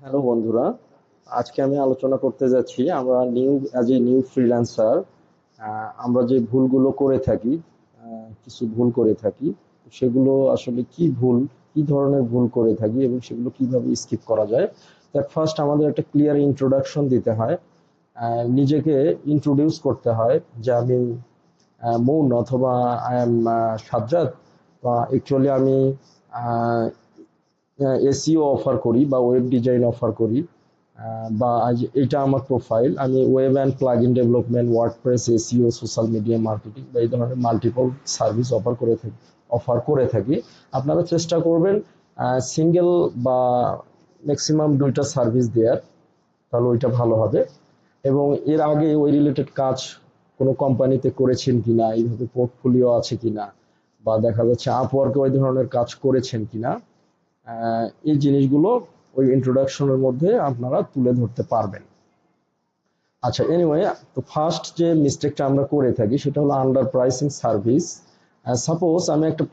Hello বন্ধুরা, আজকে আমি আলোচনা করতে যাচ্ছি আমরা অ্যাজ এ নিউ ফ্রিল্যান্সার আমরা যে ভুলগুলো করে থাকি, কিছু ভুল করে থাকি। সেগুলো আসলে কি ধরনের ভুল করে থাকি এবং সেগুলো কিভাবে স্কিপ করা যায়। তার ফার্স্ট আমাদের একটা ক্লিয়ার ইন্ট্রোডাকশন দিতে হয়, নিজেকে ইন্ট্রোডিউস করতে হয় যে আমি মৌন অথবা আই এম সাজ্জাদ, বা অ্যাকচুয়ালি আমি এসইও অফার করি বা ওয়েব ডিজাইন অফার করি, বা এটা আমার প্রোফাইল, আমি web and plug in development, WordPress, SEO, social media marketing বা এই ধরনের মাল্টিপল সার্ভিস অফার করে থাকি। আপনারা চেষ্টা করবেন সিঙ্গেল বা ম্যাক্সিমাম 2টা সার্ভিস দেওয়ার, তাহলে ওইটা ভালো হবে। এবং এর আগে ওই রিলেটেড কাজ কোনো কোম্পানিতে করেছেন কিনা, এইভাবে পোর্টফোলিও আছে কিনা, বা দেখা যাচ্ছে আপওয়ার্কে ওই ধরনের কাজ করেছেন কিনা, এই জিনিসগুলো ওই ইন্ট্রোডাকশনের মধ্যে আপনারা তুলে ধরতে পারবেন। আচ্ছা, এনিওয়ে, তো ফার্স্ট যে মিস্টেকটা আমরা করে থাকি সেটা হলো আন্ডার প্রাইসিং সার্ভিস। সাপোজ আমি একটা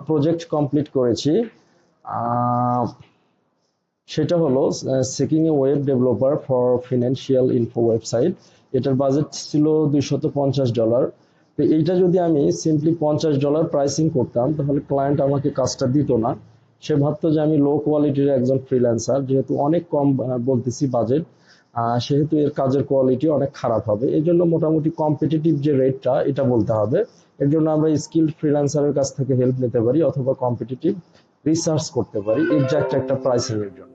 প্রজেক্ট কমপ্লিট করেছি, সেটা হলো checking A web developer for financial info website. এটার বাজেট ছিল $250। তো এইটা যদি আমি সিম্পলি $50 প্রাইসিং করতাম তাহলে ক্লায়েন্ট আমাকে কাজটা দিত না। সে ভাবতো যে আমি লো কোয়ালিটির একজন ফ্রিল্যান্সার, যেহেতু অনেক কম বলতেছি বাজেট, সেহেতু এর কাজের কোয়ালিটি অনেক খারাপ হবে। এই জন্য মোটামুটি কম্পিটিটিভ যে রেটটা এটা বলতে হবে। এর জন্য আমরা স্কিল্ড ফ্রিল্যান্সারের কাছ থেকে হেল্প নিতে পারি অথবা কম্পিটিটিভ রিসার্চ করতে পারি এক্সাক্ট একটা প্রাইসিং এর জন্য।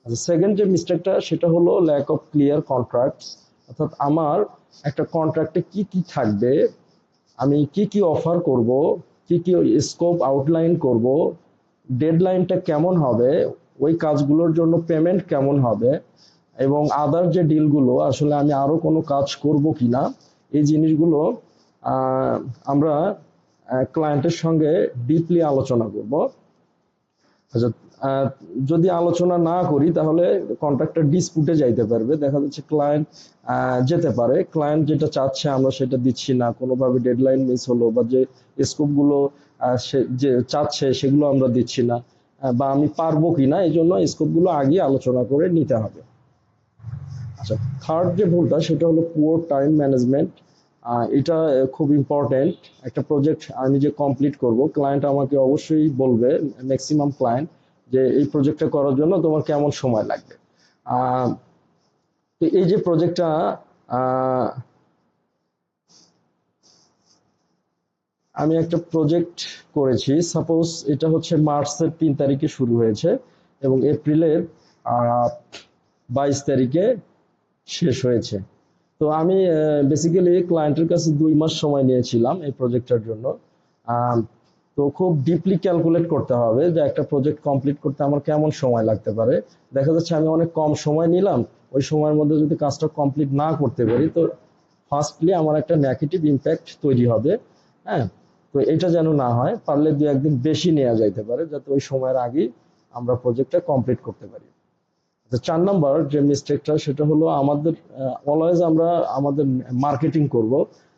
আচ্ছা, সেকেন্ড যে মিস্টেকটা সেটা হলো ল্যাক অফ ক্লিয়ার কন্ট্রাক্টস। অর্থাৎ আমার একটা কন্ট্রাক্টে কি কি থাকবে, আমি কি কি অফার করব, কি কি স্কোপ আউটলাইন করব, ডেডলাইনটা কেমন হবে, ওই কাজগুলোর জন্য পেমেন্ট কেমন হবে, এবং আদার যে ডিলগুলো আসলে আমি আরো কোনো কাজ করব কিনা, এই জিনিসগুলো আমরা ক্লায়েন্টের সঙ্গে ডিপলি আলোচনা করব। আচ্ছা, আহ, যদি আলোচনা না করি তাহলে কন্ট্রাক্টর ডিসপুটে যাইতে পারবে, দেখা যাচ্ছে ক্লায়েন্ট যেতে পারে, ক্লায়েন্ট যেটা চাচ্ছে আমরা সেটা দিচ্ছি না, কোনোভাবে ডেডলাইন মিস হলো, বা যে স্কোপগুলো সে যে চাচ্ছে সেগুলো আমরা দিচ্ছি না, বা আমি পারবো কিনা, এই জন্য স্কোপগুলো আগে আলোচনা করে নিতে হবে। আচ্ছা, থার্ড যে ভুলটা সেটা হলো পুয়ার টাইম ম্যানেজমেন্ট। এটা খুব ইম্পর্টেন্ট। একটা প্রজেক্ট আমি যে কমপ্লিট করব, ক্লায়েন্ট আমাকে অবশ্যই বলবে, ম্যাক্সিমাম ক্লায়েন্ট, যে এই প্রজেক্টটা করার জন্য তোমার কেমন সময় লাগবে। আহ, তো এই যে প্রজেক্টটা আমি একটা প্রজেক্ট করেছি, সাপোজ এটা হচ্ছে মার্চের 3 তারিখে শুরু হয়েছে এবং এপ্রিলের 22 তারিখে শেষ হয়েছে। তো আমি বেসিক্যালি ক্লায়েন্টের কাছে 2 মাস সময় নিয়েছিলাম এই প্রজেক্টটার জন্য। আম, তো খুব ডিপলি ক্যালকুলেট করতে হবে যে একটা প্রজেক্ট কমপ্লিট করতে আমার কেমন সময় লাগতে পারে। দেখা যাচ্ছে আমি অনেক কম সময় নিলাম, ওই সময়ের মধ্যে যদি কাজটা কমপ্লিট না করতে পারি তো ফার্স্টলি আমার একটা নেগেটিভ ইম্প্যাক্ট তৈরি হবে। হ্যাঁ, তো এটা যেন না হয়, পারলে 2-1 দিন বেশি নেওয়া যাইতে পারে যাতে ওই সময়ের আগেই আমরা প্রজেক্টটা কমপ্লিট করতে পারি। 4 নম্বর যে মিস্টেকটা সেটা হলো আমাদের অলওয়েজ আমরা আমাদের মার্কেটিং করব।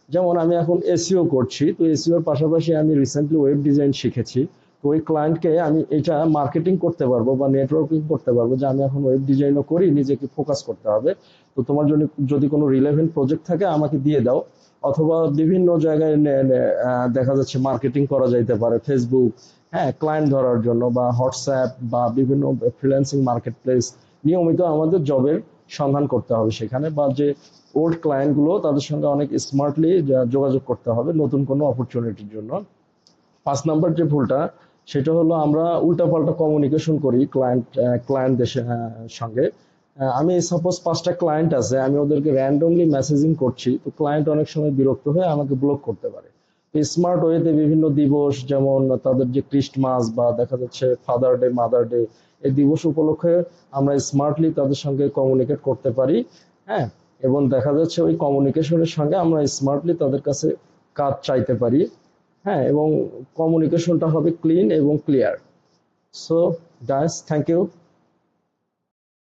যেমন আমি এখন এসইও করছি, তো এসইওর পাশাপাশি আমি রিসেন্টলি ওয়েব ডিজাইন শিখেছি। তো ওই ক্লায়েন্টকে আমি এটা মার্কেটিং করতে পারবো বা নেটওয়ার্কিং করতে পারবো যে আমি এখন ওয়েব ডিজাইনও করি, নিজেকে ফোকাস করতে হবে। তো তোমার জন্য যদি কোনো রিলেভেন্ট প্রজেক্ট থাকে আমাকে দিয়ে দাও। অথবা বিভিন্ন জায়গায় দেখা যাচ্ছে মার্কেটিং করা যাইতে পারে, ফেসবুক, হ্যাঁ, ক্লায়েন্ট ধরার জন্য, বা হোয়াটসঅ্যাপ, বা বিভিন্ন ফ্রিল্যান্সিং মার্কেট প্লেস। নিয়মিত আমাদের জবের সন্ধান করতে হবে সেখানে, বা যে ওল্ড ক্লায়েন্ট গুলো তাদের সঙ্গে অনেক স্মার্টলি যোগাযোগ করতে হবে নতুন কোনো অপরচুনিটির জন্য। 5 নম্বর যে ভুলটা সেটা হলো আমরা উল্টাপাল্টা কমিউনিকেশন করি ক্লায়েন্টদের সঙ্গে। আমি সাপোজ 5টা ক্লায়েন্ট আছে, আমি ওদেরকে র্যান্ডমলি মেসেজিং করছি, তো ক্লায়েন্ট অনেক সময় বিরক্ত হয়ে আমাকে ব্লক করতে পারে। স্মার্ট ওয়েতে বিভিন্ন দিবস, যেমন তাদের যে ক্রিস্টমাস বা দেখা যাচ্ছে ফাদার ডে, মাদার ডে, এই দিবস উপলক্ষে আমরা স্মার্টলি তাদের সঙ্গে কমিউনিকেট করতে পারি। হ্যাঁ, এবং দেখা যাচ্ছে ওই কমিউনিকেশনের সঙ্গে আমরা স্মার্টলি তাদের কাছে কাজ চাইতে পারি। হ্যাঁ, এবং কমিউনিকেশনটা হবে ক্লিন এবং clear. So guys, thank you.